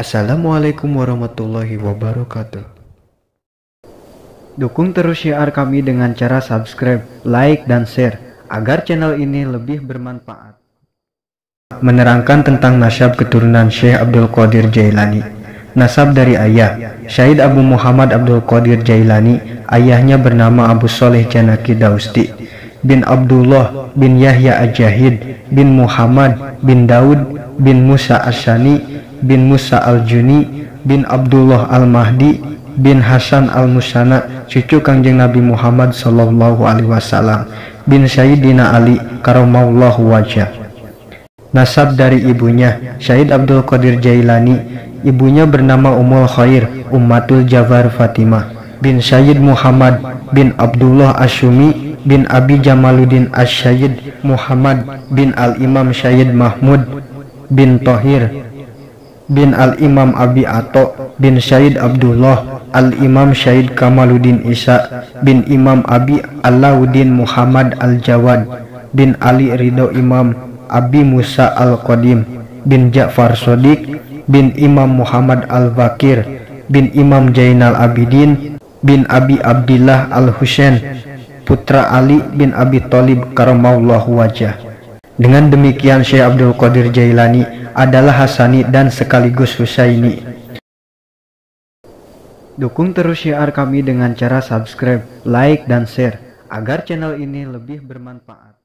Wassalamualaikum warahmatullahi wabarakatuh. Dukung terus syiar kami dengan cara subscribe, like, dan share agar channel ini lebih bermanfaat. Menerangkan tentang nasab keturunan Syekh Abdul Qadir Jailani. Nasab dari ayah, Syahid Abu Muhammad Abdul Qadir Jailani. Ayahnya bernama Abu Soleh Janaki Dausti bin Abdullah bin Yahya Ajahid bin Muhammad bin Daud bin Musa Asyani bin Musa Al-Juni bin Abdullah Al-Mahdi bin Hasan Al-Musana, cucu Kangjeng Nabi Muhammad Sallallahu Alaihi Wasallam, bin Sayyidina Ali Karamallahu wajah. Nasab dari ibunya, Syahid Abdul Qadir Jailani. Ibunya bernama Ummul Khair Ummatul Jawhar Fatimah bin Sayyid Muhammad bin Abdullah Asyumi bin Abi Jamaluddin Asy-Syayyid Muhammad bin Al-Imam Sayyid Mahmud bin Thohir bin Al-Imam Abi Ato bin Sayyid Abdullah Al-Imam Sayyid Kamaluddin Isa bin Imam Abi Alauddin Muhammad Al-Jawad bin Ali Ridho Imam Abi Musa Al-Qadim bin Ja'far Shodiq bin Imam Muhammad Al-Bakir bin Imam Zainal Abidin bin Abi Abdillah Al-Husain putra Ali bin Abi Thalib karamallahu wajah. Dengan demikian Syekh Abdul Qadir Jailani adalah Hasani dan sekaligus Husaini. Dukung terus syiar kami dengan cara subscribe, like, dan share agar channel ini lebih bermanfaat.